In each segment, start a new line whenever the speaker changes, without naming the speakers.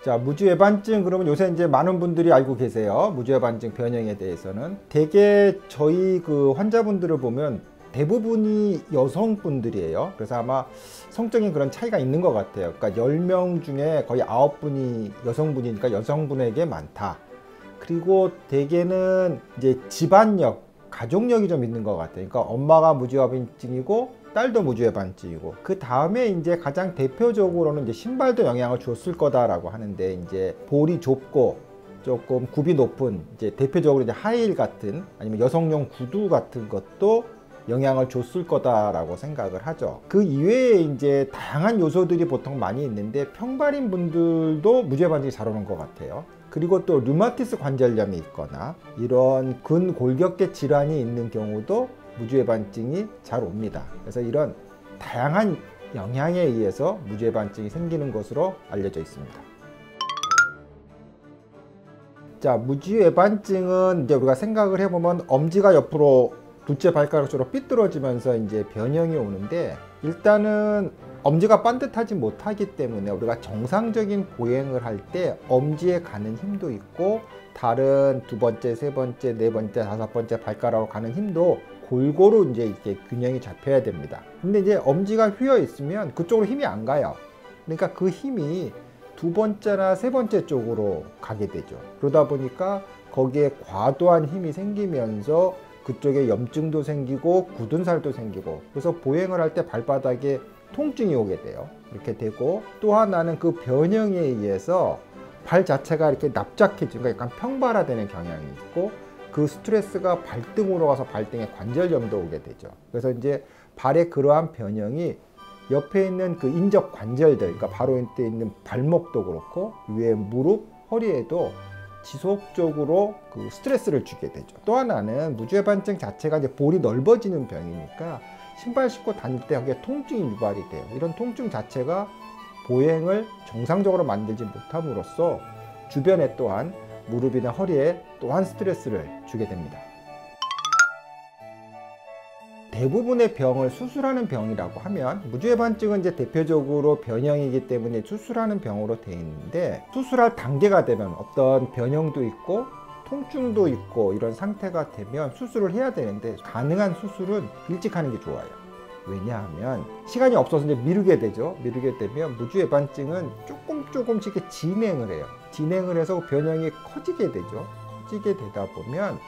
자, 무주외반증 그러면 요새 이제 많은 분들이 알고 계세요. 무주외반증 변형에 대해서는 대개 저희 그 환자분들을 보면 대부분이 여성분들이에요. 그래서 아마 성적인 그런 차이가 있는 것 같아요. 그러니까 10명 중에 거의 9분이 여성분이니까 여성분에게 많다. 그리고 대개는 이제 집안력, 가족력이 좀 있는 것 같아요. 그러니까 엄마가 무주외반증이고 딸도 무주외반증이고, 그 다음에 이제 가장 대표적으로는 이제 신발도 영향을 줬을 거다라고 하는데, 이제 볼이 좁고 조금 굽이 높은 이제 대표적으로 이제 하이힐 같은 아니면 여성용 구두 같은 것도 영향을 줬을 거다라고 생각을 하죠. 그 이외에 이제 다양한 요소들이 보통 많이 있는데 평발인 분들도 무주외반증이 잘 오는 것 같아요. 그리고 또 류마티스 관절염이 있거나 이런 근골격계 질환이 있는 경우도 무주외반증이 잘 옵니다. 그래서 이런 다양한 영향에 의해서 무주외반증이 생기는 것으로 알려져 있습니다. 자, 무주외반증은 이제 우리가 생각을 해보면 엄지가 옆으로 두째 발가락으로 삐뚤어지면서 이제 변형이 오는데, 일단은 엄지가 반듯하지 못하기 때문에 우리가 정상적인 보행을 할 때 엄지에 가는 힘도 있고 다른 두 번째, 세 번째, 네 번째, 다섯 번째 발가락으로 가는 힘도 골고루 이제 이렇게 균형이 잡혀야 됩니다. 근데 이제 엄지가 휘어 있으면 그쪽으로 힘이 안 가요. 그러니까 그 힘이 두 번째나 세 번째 쪽으로 가게 되죠. 그러다 보니까 거기에 과도한 힘이 생기면서 그쪽에 염증도 생기고 굳은 살도 생기고, 그래서 보행을 할 때 발바닥에 통증이 오게 돼요. 이렇게 되고, 또 하나는 그 변형에 의해서 발 자체가 이렇게 납작해지고 약간 평발화되는 경향이 있고, 그 스트레스가 발등으로 가서 발등에 관절염도 오게 되죠. 그래서 이제 발의 그러한 변형이 옆에 있는 그 인접 관절들, 그러니까 바로 밑에 있는 발목도 그렇고 위에 무릎, 허리에도 지속적으로 그 스트레스를 주게 되죠. 또 하나는 무주외반증 자체가 이제 볼이 넓어지는 병이니까 신발 신고 다닐 때 거기에 통증이 유발이 돼요. 이런 통증 자체가 보행을 정상적으로 만들지 못함으로써 주변에 또한 무릎이나 허리에 또한 스트레스를 주게 됩니다. 대부분의 병을 수술하는 병이라고 하면, 무주외반증은 이제 대표적으로 변형이기 때문에 수술하는 병으로 되어 있는데, 수술할 단계가 되면 어떤 변형도 있고 통증도 있고 이런 상태가 되면 수술을 해야 되는데, 가능한 수술은 일찍 하는 게 좋아요. 왜냐하면 시간이 없어서 이제 미루게 되죠. 미루게 되면 무주외반증은 조금씩 이렇게 진행을 해요. 진행을 해서 변형이 커지게 되죠. 커지게 되다 보면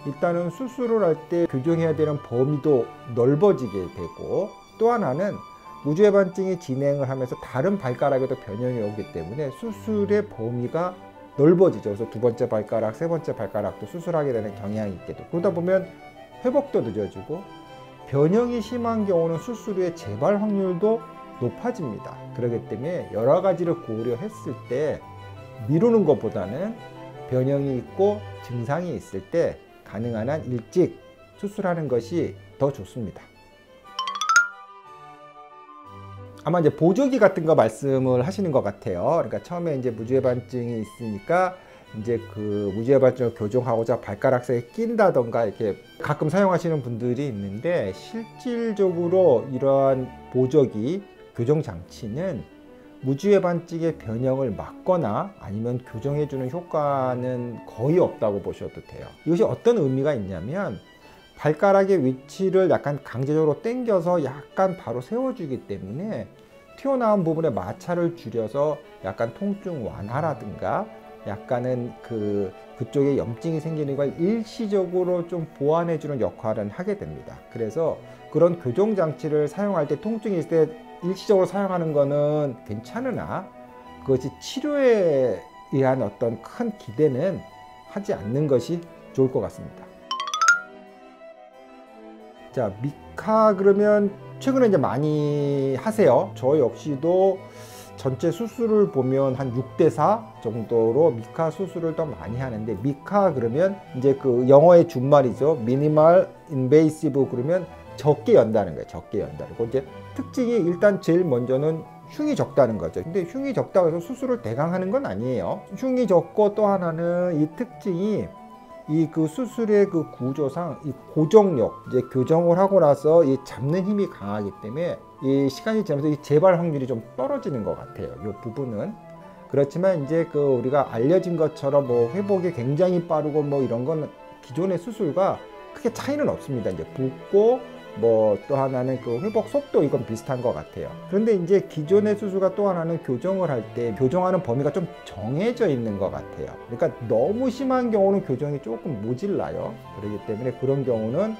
일단은 수술을 할 때 교정해야 되는 범위도 넓어지게 되고, 또 하나는 무주외반증이 진행을 하면서 다른 발가락에도 변형이 오기 때문에 수술의 범위가 넓어지죠. 그래서 두 번째 발가락, 세 번째 발가락도 수술하게 되는 경향이 있게 되고, 그러다 보면 회복도 늦어지고, 변형이 심한 경우는 수술 후에 재발 확률도 높아집니다. 그렇기 때문에 여러 가지를 고려했을 때 미루는 것보다는 변형이 있고 증상이 있을 때 가능한 한 일찍 수술하는 것이 더 좋습니다. 아마 이제 보조기 같은 거 말씀을 하시는 것 같아요. 그러니까 처음에 이제 무주외반증이 있으니까 이제 그 무주외반증을 교정하고자 발가락 사이에 낀다던가 이렇게 가끔 사용하시는 분들이 있는데, 실질적으로 이러한 보조기, 교정 장치는 무주외반증의 변형을 막거나 아니면 교정해주는 효과는 거의 없다고 보셔도 돼요. 이것이 어떤 의미가 있냐면, 발가락의 위치를 약간 강제적으로 당겨서 약간 바로 세워주기 때문에 튀어나온 부분에 마찰을 줄여서 약간 통증 완화라든가 약간은 그쪽에 염증이 생기는 걸 일시적으로 좀 보완해주는 역할은 하게 됩니다. 그래서 그런 교정 장치를 사용할 때 통증이 있을 때 일시적으로 사용하는 거는 괜찮으나, 그것이 치료에 의한 어떤 큰 기대는 하지 않는 것이 좋을 것 같습니다. 자, 미카 그러면 최근에 이제 많이 하세요. 저 역시도 전체 수술을 보면 한 6대4 정도로 미카 수술을 더 많이 하는데, 미카 그러면 이제 그 영어의 준말이죠. 미니멀 인베이시브, 그러면 적게 연다는 거예요. 적게 연다는 거. 이제 특징이 일단 제일 먼저는 흉이 적다는 거죠. 근데 흉이 적다고 해서 수술을 대강 하는 건 아니에요. 흉이 적고, 또 하나는 이 특징이 이 그 수술의 그 구조상 이 고정력, 이제 교정을 하고 나서 이 잡는 힘이 강하기 때문에 이 시간이 지나면서 이 재발 확률이 좀 떨어지는 것 같아요. 이 부분은. 그렇지만 이제 그 우리가 알려진 것처럼 뭐 회복이 굉장히 빠르고 뭐 이런 건 기존의 수술과 크게 차이는 없습니다. 이제 붓고 뭐 또 하나는 그 회복 속도 이건 비슷한 것 같아요. 그런데 이제 기존의 수술과 또 하나는 교정을 할 때 교정하는 범위가 좀 정해져 있는 것 같아요. 그러니까 너무 심한 경우는 교정이 조금 모질라요. 그렇기 때문에 그런 경우는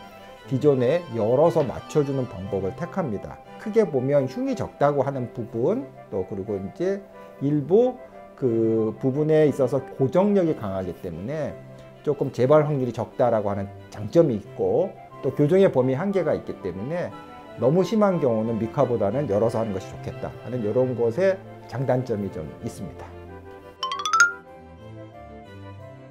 기존에 열어서 맞춰주는 방법을 택합니다. 크게 보면 흉이 적다고 하는 부분, 또 그리고 이제 일부 그 부분에 있어서 고정력이 강하기 때문에 조금 재발 확률이 적다라고 하는 장점이 있고, 또 교정의 범위 한계가 있기 때문에 너무 심한 경우는 미카보다는 열어서 하는 것이 좋겠다 하는 이런 것에 장단점이 좀 있습니다.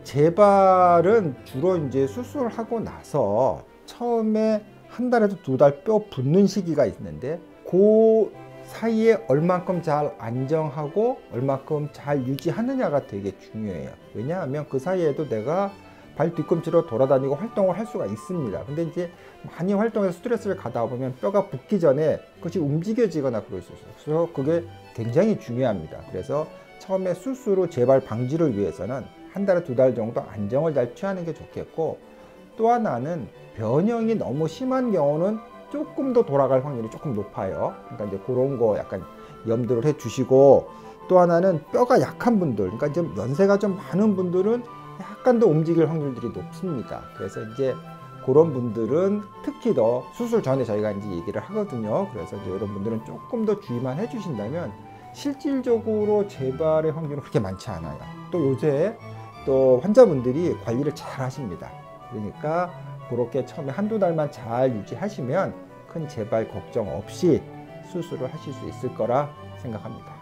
재발은 주로 이제 수술하고 나서 처음에 한 달에서 두 달 뼈 붓는 시기가 있는데 그 사이에 얼만큼 잘 안정하고 얼만큼 잘 유지하느냐가 되게 중요해요. 왜냐하면 그 사이에도 내가 발 뒤꿈치로 돌아다니고 활동을 할 수가 있습니다. 근데 이제 많이 활동해서 스트레스를 가다 보면 뼈가 붓기 전에 그것이 움직여지거나 그럴 수 있어요. 그래서 그게 굉장히 중요합니다. 그래서 처음에 수술 후 재발 방지를 위해서는 한 달에 두 달 정도 안정을 잘 취하는 게 좋겠고, 또 하나는 변형이 너무 심한 경우는 조금 더 돌아갈 확률이 조금 높아요. 그러니까 이제 그런 거 약간 염두를 해 주시고, 또 하나는 뼈가 약한 분들, 그러니까 좀 연세가 좀 많은 분들은 약간 더 움직일 확률들이 높습니다. 그래서 이제 그런 분들은 특히 더 수술 전에 저희가 이제 얘기를 하거든요. 그래서 이제 이런 분들은 조금 더 주의만 해주신다면 실질적으로 재발의 확률은 그렇게 많지 않아요. 또 요새 또 환자분들이 관리를 잘 하십니다. 그러니까 그렇게 처음에 한두 달만 잘 유지하시면 큰 재발 걱정 없이 수술을 하실 수 있을 거라 생각합니다.